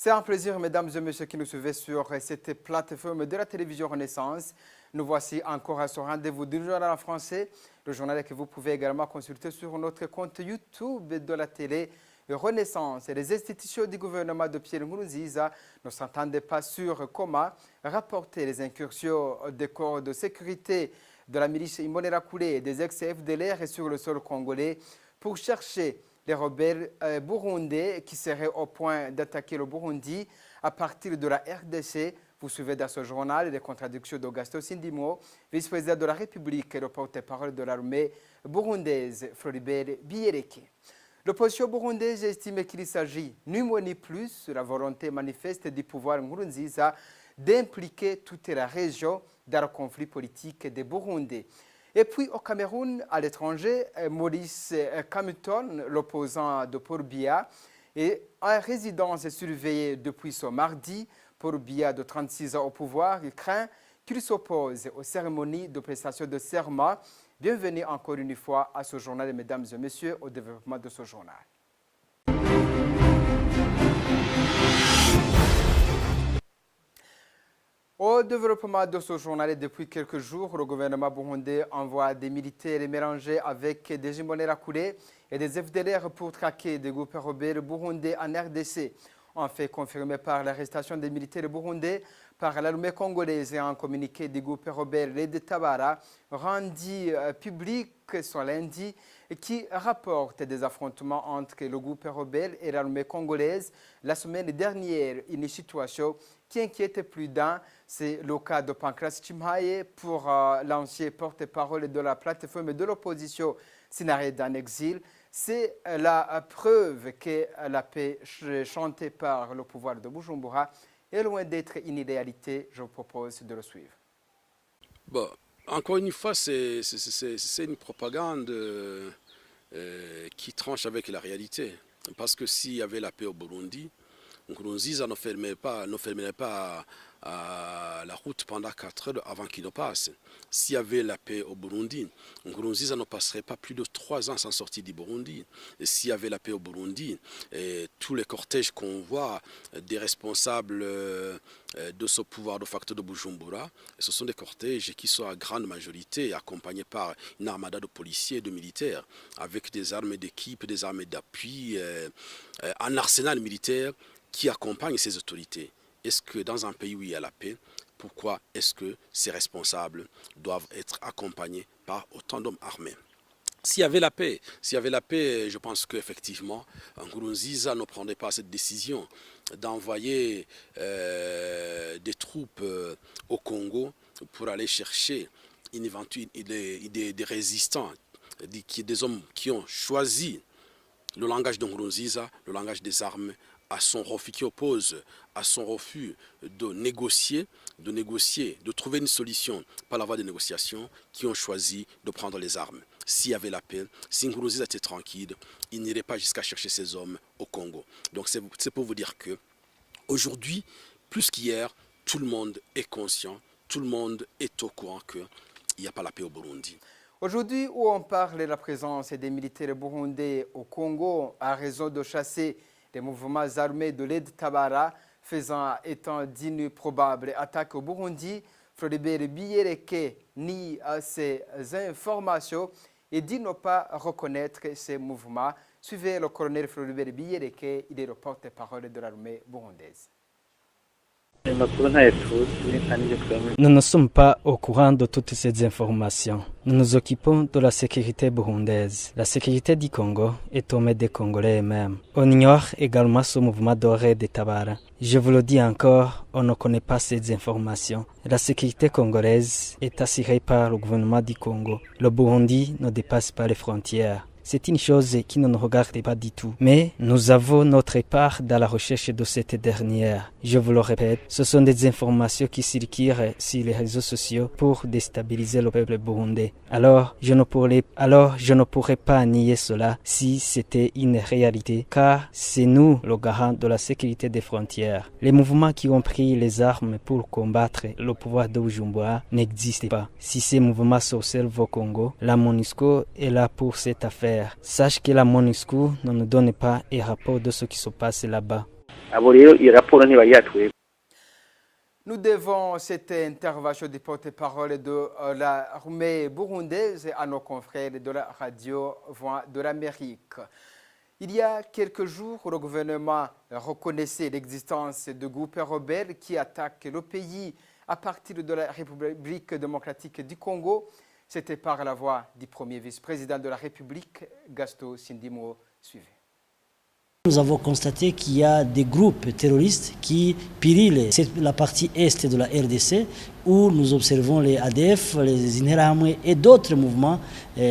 C'est un plaisir, mesdames et messieurs, qui nous suivez sur cette plateforme de la télévision Renaissance. Nous voici encore à ce rendez-vous du journal en français, le journal que vous pouvez également consulter sur notre compte YouTube de la télé Renaissance. Et les institutions du gouvernement de Pierre Nkurunziza ne s'entendaient pas sur comment rapporter les incursions des corps de sécurité de la milice Imbonerakure et des ex-FDLR sur le sol congolais pour chercher les rebelles burundais qui seraient au point d'attaquer le Burundi à partir de la RDC. Vous suivez dans ce journal les contradictions d'Augusto Sindimo, vice-président de la République et le porte-parole de l'armée burundaise, Floribert Biyereke. L'opposition burundaise estime qu'il s'agit ni moins ni plus de la volonté manifeste du pouvoir Nkurunziza d'impliquer toute la région dans le conflit politique des Burundais. Et puis au Cameroun, à l'étranger, Maurice Kamto, l'opposant de Paul Biya, est en résidence surveillée depuis ce mardi. Paul Biya, de 36 ans au pouvoir, il craint qu'il s'oppose aux cérémonies de prestation de serment. Bienvenue encore une fois à ce journal, mesdames et messieurs, au développement de ce journal. Au développement de ce journal, depuis quelques jours, le gouvernement burundais envoie des militaires mélangés avec des Imbonerakure et des FDLR pour traquer des groupes rebelles burundais en RDC. En fait confirmé par l'arrestation des militaires burundais par l'armée congolaise et un communiqué du groupe rebelle Les Tabara rendu public ce lundi qui rapporte des affrontements entre le groupe rebelle et l'armée congolaise la semaine dernière, une situation qui inquiète plus d'un. C'est le cas de Pancras Chimhaye pour l'ancien porte-parole de la plateforme de l'opposition Sinarède en exil. C'est la preuve que la paix chantée par le pouvoir de Bujumbura est loin d'être une idéalité. Je vous propose de le suivre. Bon, encore une fois, c'est une propagande qui tranche avec la réalité. Parce que s'il y avait la paix au Burundi, Nkurunziza ne fermerait pas la route pendant 4 heures avant qu'il ne passe. S'il y avait la paix au Burundi, Nkurunziza ne passerait pas plus de 3 ans sans sortir du Burundi. Et s'il y avait la paix au Burundi, tous les cortèges qu'on voit des responsables de ce pouvoir de facto de Bujumbura, ce sont des cortèges qui sont à grande majorité accompagnés par une armada de policiers et de militaires, avec des armes d'équipe, des armes d'appui, un arsenal militaire qui accompagne ces autorités. Est-ce que dans un pays où il y a la paix, pourquoi est-ce que ces responsables doivent être accompagnés par autant d'hommes armés? S'il y avait la paix, je pense qu'effectivement, Nkurunziza ne prendrait pas cette décision d'envoyer des troupes au Congo pour aller chercher des résistants, des hommes qui ont choisi le langage de Nkurunziza, le langage des armes, à son refus, qui oppose à son refus de négocier, de trouver une solution par la voie des négociations, qui ont choisi de prendre les armes. S'il y avait la paix, si Nkurunziza était tranquille, il n'irait pas jusqu'à chercher ses hommes au Congo. Donc c'est pour vous dire que aujourd'hui, plus qu'hier, tout le monde est conscient, tout le monde est au courant qu'il n'y a pas la paix au Burundi. Aujourd'hui, où on parle de la présence des militaires burundais au Congo à raison de chasser les mouvements armés de l'aide Tabara faisant étant d'une probable attaque au Burundi, Floribert Biyereke nie ces informations et dit ne pas reconnaître ces mouvements. Suivez le colonel Floribert Biyereke, il est le porte-parole de l'armée burundaise. Nous ne sommes pas au courant de toutes ces informations. Nous nous occupons de la sécurité burundaise. La sécurité du Congo est aux mains des Congolais eux-mêmes. On ignore également ce mouvement d'Oré de Tabara. Je vous le dis encore, on ne connaît pas ces informations. La sécurité congolaise est assurée par le gouvernement du Congo. Le Burundi ne dépasse pas les frontières. C'est une chose qui ne nous regarde pas du tout. Mais nous avons notre part dans la recherche de cette dernière. Je vous le répète, ce sont des informations qui circulent sur les réseaux sociaux pour déstabiliser le peuple burundais. Alors, je ne pourrais pas nier cela si c'était une réalité, car c'est nous le garant de la sécurité des frontières. Les mouvements qui ont pris les armes pour combattre le pouvoir de Bujumbura n'existent pas. Si ces mouvements s'observent au Congo, la MONUSCO est là pour cette affaire. Sache que la MONUSCO ne nous donne pas un rapport de ce qui se passe là-bas. abo rero iyi raporo ntibayatwe. Nous devons cette intervention du porte-parole de l'armée burundaise à nos confrères de la radio Voix de l'Amérique. Il y a quelques jours, le gouvernement reconnaissait l'existence de groupes rebelles qui attaquent le pays à partir de la République démocratique du Congo. C'était par la voix du premier vice-président de la République, Gaston Sindimo. Suivez. Nous avons constaté qu'il y a des groupes terroristes qui pillent la partie est de la RDC où nous observons les ADF, les Interahamwe et d'autres mouvements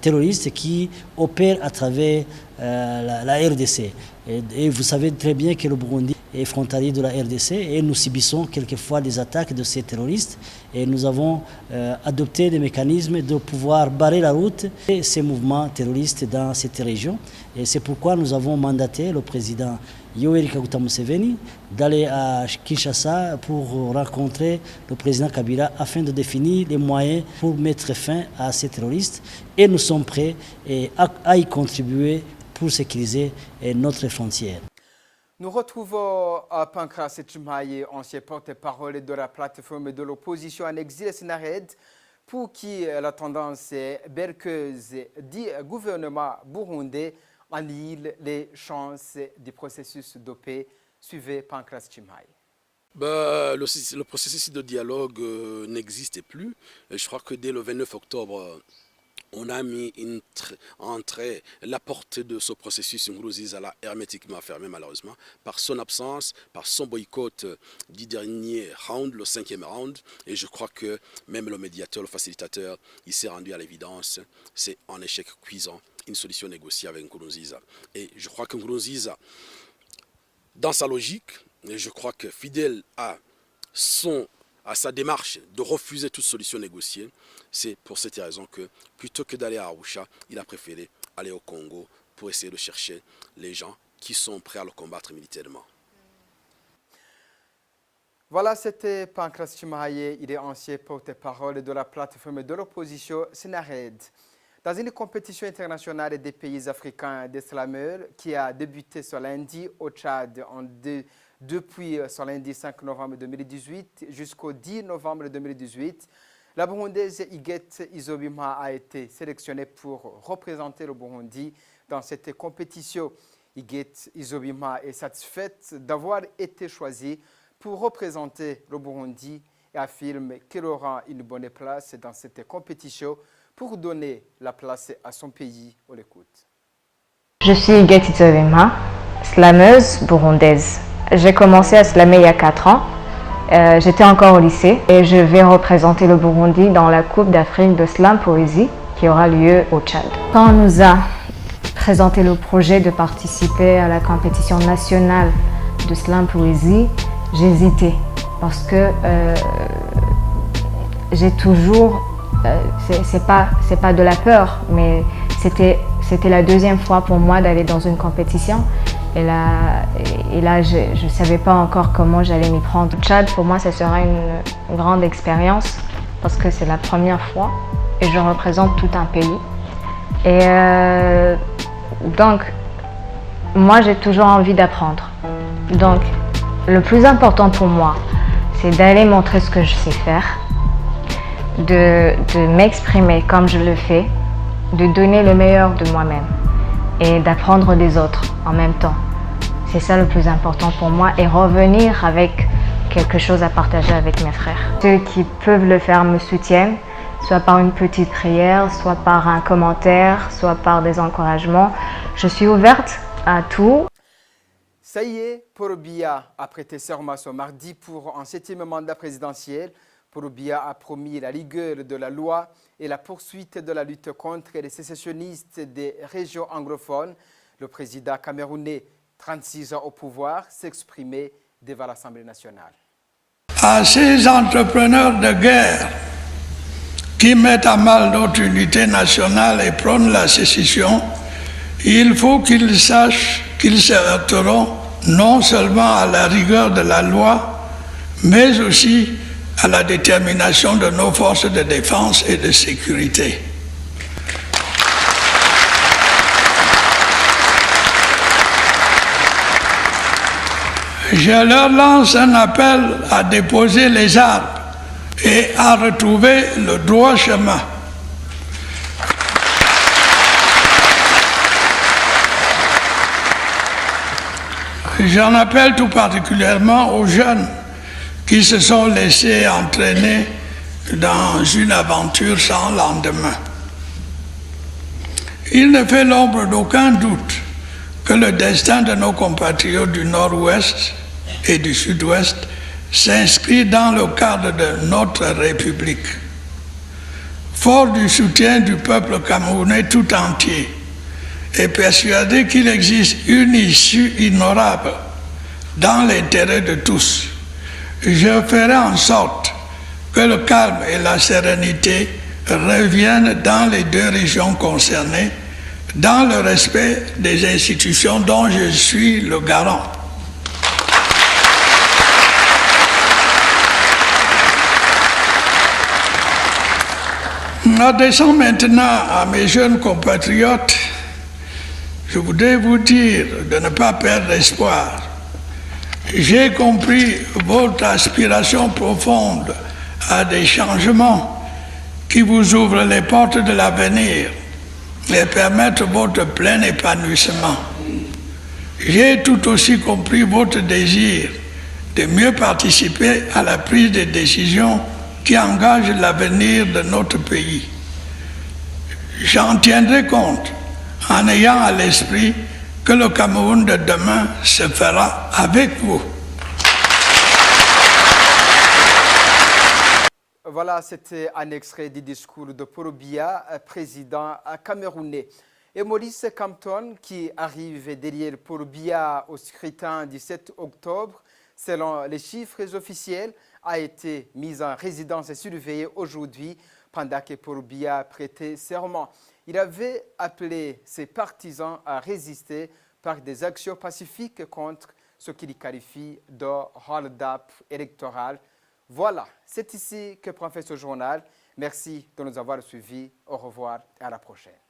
terroristes qui opèrent à travers la RDC. Et vous savez très bien que le Burundi est frontalier de la RDC et nous subissons quelquefois des attaques de ces terroristes et nous avons adopté des mécanismes de pouvoir barrer la route de ces mouvements terroristes dans cette région. Et c'est pourquoi nous avons mandaté le président Yoweri Kaguta Museveni d'aller à Kinshasa pour rencontrer le président Kabila afin de définir les moyens pour mettre fin à ces terroristes. Et nous sommes prêts à y contribuer pour sécuriser notre frontière. Nous retrouvons Pancras Chimaye, ancien porte-parole de la plateforme de l'opposition en exil Sinared, pour qui la tendance belliqueuse du gouvernement burundais annihile les chances du processus de paix. Suivez Pancras Chimaye. Le processus de dialogue n'existe plus. Je crois que dès le 29 octobre, on a mis la porte de ce processus Nkurunziza l'a hermétiquement fermée malheureusement par son absence, par son boycott du dernier round, le 5e round. Et je crois que même le médiateur, le facilitateur, il s'est rendu à l'évidence. C'est un échec cuisant, une solution négociée avec Nkurunziza. Et je crois que Nkurunziza, dans sa logique, et je crois que fidèle à sa démarche de refuser toute solution négociée, c'est pour cette raison que plutôt que d'aller à Arusha, il a préféré aller au Congo pour essayer de chercher les gens qui sont prêts à le combattre militairement. Voilà, c'était Pancras Chimaye, il est ancien porte-parole de la plateforme de l'opposition Sinared. Dans une compétition internationale des pays africains des slameurs qui a débuté ce lundi au Tchad depuis ce lundi 5 novembre 2018 jusqu'au 10 novembre 2018, la Burundaise Iget Izobima a été sélectionnée pour représenter le Burundi dans cette compétition. Iget Izobima est satisfaite d'avoir été choisie pour représenter le Burundi et affirme qu'elle aura une bonne place dans cette compétition pour donner la place à son pays. On l'écoute. Je suis Iget Izobima, slameuse burundaise. J'ai commencé à slammer il y a 4 ans. J'étais encore au lycée et je vais représenter le Burundi dans la Coupe d'Afrique de Slam Poésie qui aura lieu au Tchad. Quand on nous a présenté le projet de participer à la compétition nationale de Slam Poésie, j'ai hésité parce que j'ai toujours, c'est pas de la peur, mais c'était la deuxième fois pour moi d'aller dans une compétition. Et là, je ne savais pas encore comment j'allais m'y prendre. Le Tchad, pour moi, ça sera une grande expérience parce que c'est la première fois et je représente tout un pays. Et donc, moi, j'ai toujours envie d'apprendre. Donc, le plus important pour moi, c'est d'aller montrer ce que je sais faire, de m'exprimer comme je le fais, de donner le meilleur de moi-même et d'apprendre des autres en même temps. C'est ça le plus important pour moi et revenir avec quelque chose à partager avec mes frères. Ceux qui peuvent le faire me soutiennent, soit par une petite prière, soit par un commentaire, soit par des encouragements. Je suis ouverte à tout. Ça y est, Paul Biya a prêté serment ce mardi pour un 7e mandat présidentiel. Paul Biya a promis la rigueur de la loi et la poursuite de la lutte contre les sécessionnistes des régions anglophones. Le président camerounais, 36 ans au pouvoir, s'exprimait devant l'Assemblée nationale. À ces entrepreneurs de guerre qui mettent à mal notre unité nationale et prônent la sécession, il faut qu'ils sachent qu'ils se heurteront non seulement à la rigueur de la loi, mais aussi à la détermination de nos forces de défense et de sécurité. Je leur lance un appel à déposer les armes et à retrouver le droit chemin. J'en appelle tout particulièrement aux jeunes qui se sont laissés entraîner dans une aventure sans lendemain. Il ne fait l'ombre d'aucun doute que le destin de nos compatriotes du Nord-Ouest et du Sud-Ouest s'inscrit dans le cadre de notre République. Fort du soutien du peuple camerounais tout entier et persuadé qu'il existe une issue ignorable dans l'intérêt de tous, je ferai en sorte que le calme et la sérénité reviennent dans les deux régions concernées, dans le respect des institutions dont je suis le garant. Adressant maintenant à mes jeunes compatriotes, je voudrais vous dire de ne pas perdre espoir. J'ai compris votre aspiration profonde à des changements qui vous ouvrent les portes de l'avenir et permettent votre plein épanouissement. J'ai tout aussi compris votre désir de mieux participer à la prise de décisions qui engagent l'avenir de notre pays. J'en tiendrai compte en ayant à l'esprit que le Cameroun de demain se fera avec vous. Voilà, c'était un extrait du discours de Paul Biya, président camerounais. Et Maurice Kamto, qui arrive derrière Paul Biya au scrutin du 7 octobre, selon les chiffres officiels, a été mis en résidence surveillée aujourd'hui pendant que Paul Biya prêtait serment. Il avait appelé ses partisans à résister par des actions pacifiques contre ce qu'il qualifie de hold-up électoral. Voilà, c'est ici que prend fin ce journal. Merci de nous avoir suivis. Au revoir et à la prochaine.